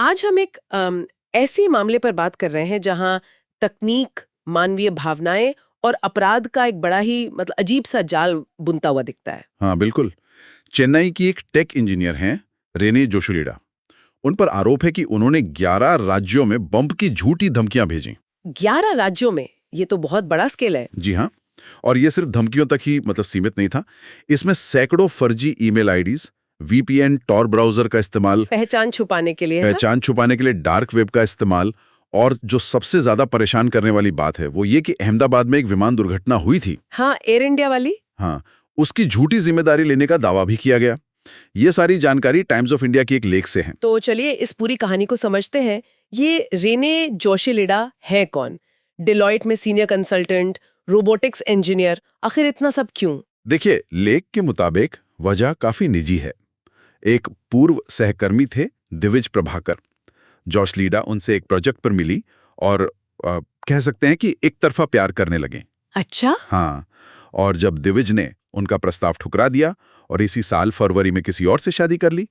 आज हम एक ऐसे मामले पर बात कर रहे हैं जहां तकनीक, मानवीय भावनाएं और अपराध का एक बड़ा ही मतलब अजीब सा जाल बुनता हुआ दिखता है। हाँ बिल्कुल। चेन्नई की एक टेक इंजीनियर हैं, रेने जोशुलिडा। उन पर आरोप है कि उन्होंने 11 राज्यों में बम की झूठी धमकियां भेजी। 11 राज्यों में, ये तो बहुत बड़ा स्केल है। जी हाँ। और ये सिर्फ धमकियों तक ही सीमित नहीं था। इसमें सैकड़ों फर्जी email IDs, VPN, Tor browser का इस्तेमाल, पहचान छुपाने के लिए, है ना? पहचान छुपाने के लिए डार्क वेब का इस्तेमाल, और जो सबसे ज्यादा परेशान करने वाली बात है वो ये कि अहमदाबाद में एक विमान दुर्घटना हुई थी। हाँ, एयर इंडिया वाली। हाँ, उसकी झूठी जिम्मेदारी लेने का दावा भी किया गया। ये सारी जानकारी टाइम्स ऑफ इंडिया की एक लेख से है। तो चलिए इस पूरी कहानी को समझते हैं। ये रेने जोशिलिडा है कौन? डिलॉयट में सीनियर कंसल्टेंट, रोबोटिक्स इंजीनियर, आखिर इतना सब क्यों? देखिए, लेख के मुताबिक वजह काफी निजी है। एक पूर्व सहकर्मी थे, दिविज प्रभाकर। जोशलिडा उनसे एक प्रोजेक्ट पर मिली और कह सकते हैं कि एक तरफा प्यार करने लगे। अच्छा। हाँ, और जब दिविज ने उनका प्रस्ताव ठुकरा दिया और इसी साल फरवरी में किसी और से शादी कर ली,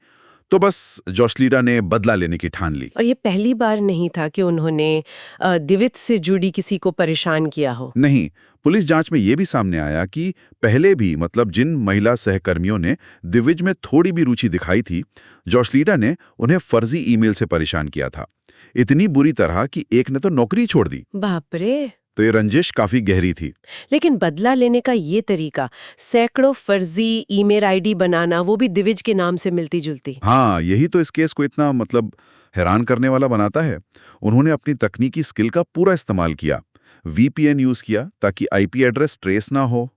तो बस जोशलिडा ने बदला लेने की ठान ली। और ये पहली बार नहीं था कि उन्होंने दिविज से जुड़ी किसी को परेशान किया हो। नहीं, पुलिस जांच में यह भी सामने आया कि पहले भी जिन महिला सहकर्मियों ने दिविज में थोड़ी भी रुचि दिखाई थी, जोशलिडा ने उन्हें फर्जी ईमेल से परेशान किया था। इतनी बुरी तरह कि एक ने तो नौकरी छोड़ दी। बाप रे। तो ये रंजिश काफी गहरी थी। लेकिन बदला लेने का ये तरीका, सैकड़ों फर्जी ईमेल आईडी बनाना, वो भी दिविज के नाम से मिलती जुलती। हाँ, यही तो इस केस को इतना हैरान करने वाला बनाता है। उन्होंने अपनी तकनीकी स्किल का पूरा इस्तेमाल किया, वीपीएन यूज किया ताकि आईपी एड्रेस ट्रेस ना हो।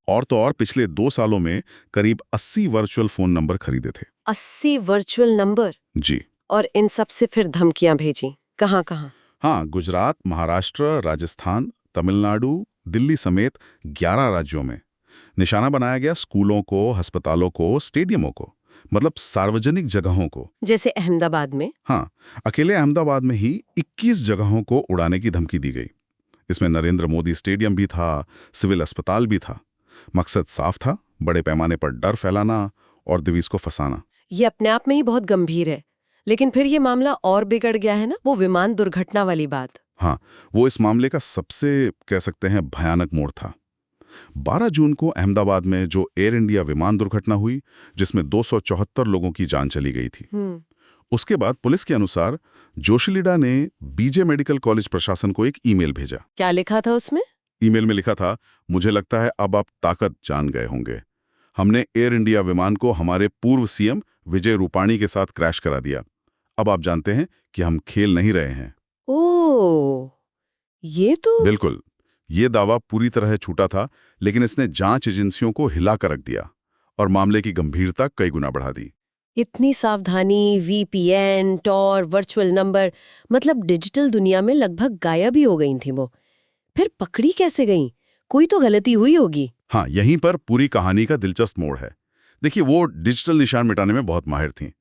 और तो और पिछले 2 सालों में करीब 80 वर्चुअल फोन नंबर खरीदे थे। 80 वर्चुअल नंबर? जी। और इन सब से फिर धमकियां भेजी, कहाँ कहाँ? हाँ, गुजरात, महाराष्ट्र, राजस्थान, तमिलनाडु, दिल्ली समेत 11 राज्यों में। निशाना बनाया गया स्कूलों को, अस्पतालों को, स्टेडियमों को, सार्वजनिक जगहों को। जैसे अहमदाबाद में? हाँ, अकेले अहमदाबाद में ही 21 जगहों को उड़ाने की धमकी दी गई। इसमें नरेंद्र मोदी स्टेडियम भी था, सिविल अस्पताल भी था। मकसद साफ था, बड़े पैमाने पर डर फैलाना और दिविज को फंसाना। ये अपने आप में ही बहुत गंभीर है। लेकिन फिर ये मामला और बिगड़ गया है ना, वो विमान दुर्घटना वाली बात। हाँ, वो इस मामले का सबसे कह सकते हैं भयानक मोड़ था। 12 जून को अहमदाबाद में जो एयर इंडिया विमान दुर्घटना हुई, जिसमें 274 लोगों की जान चली गई थी। उसके बाद पुलिस के अनुसार जोशिलिडा ने बीजे मेडिकल कॉलेज प्रशासन को एक ईमेल भेजा। क्या लिखा था उसमें? ईमेल में लिखा था, मुझे लगता है अब आप ताकत जान गए होंगे। हमने एयर इंडिया विमान को हमारे पूर्व सीएम विजय रूपाणी के साथ क्रैश करा दिया। अब आप जानते हैं कि हम खेल नहीं रहे हैं। ओह, ये तो बिल्कुल, ये दावा पूरी तरह छूटा था, लेकिन इसने जांच एजेंसियों को हिला कर रख दिया और मामले की गंभीरता कई गुना बढ़ा दी। इतनी सावधानी, वीपीएन, टॉर, वर्चुअल नंबर, मतलब डिजिटल दुनिया में लगभग गायब ही हो गई थी वो। फिर पकड़ी कैसे गई? कोई तो गलती हुई होगी। हाँ, यहीं पर पूरी कहानी का दिलचस्प मोड़ है। देखिए, वो डिजिटल निशान मिटाने में बहुत माहिर थीं,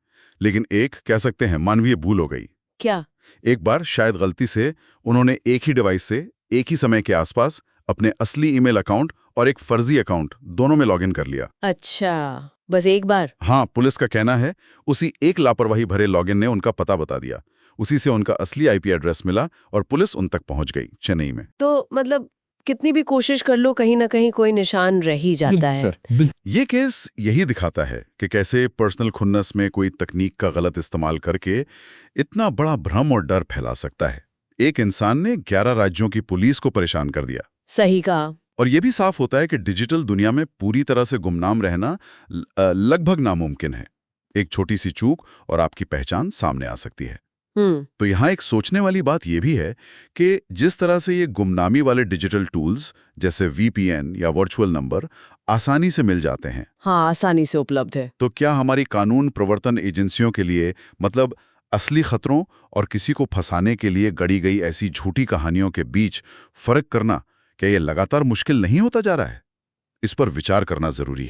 लेकिन एक कह सकते हैं मानवीय भूल हो गई। क्या? एक बार शायद गलती से उन्होंने एक ही डिवाइस से एक ही समय के आसपास अपने असली ईमेल अकाउंट और एक फर्जी अकाउंट दोनों में लॉगिन कर लिया। अच्छा, बस एक बार? हाँ, पुलिस का कहना है उसी एक लापरवाही भरे लॉगिन ने उनका पता बता दिया। उसी से उनका असली आईपी एड्रेस मिला और पुलिस उन तक पहुंच गई, चेन्नई में। तो कितनी भी कोशिश कर लो, कहीं ना कहीं कोई निशान रह ही जाता है। ये केस यही दिखाता है कि कैसे पर्सनल खुन्नस में कोई तकनीक का गलत इस्तेमाल करके इतना बड़ा भ्रम और डर फैला सकता है। एक इंसान ने 11 राज्यों की पुलिस को परेशान कर दिया। सही कहा। और यह भी साफ होता है कि डिजिटल दुनिया में पूरी तरह से गुमनाम रहना लगभग नामुमकिन है। एक छोटी सी चूक और आपकी पहचान सामने आ सकती है। तो यहाँ एक सोचने वाली बात यह भी है कि जिस तरह से ये गुमनामी वाले डिजिटल टूल्स जैसे वीपीएन या वर्चुअल नंबर आसानी से मिल जाते हैं, हाँ, आसानी से उपलब्ध है, तो क्या हमारी कानून प्रवर्तन एजेंसियों के लिए असली खतरों और किसी को फंसाने के लिए गढ़ी गई ऐसी झूठी कहानियों के बीच फर्क करना, क्या ये लगातार मुश्किल नहीं होता जा रहा है? इस पर विचार करना जरूरी है।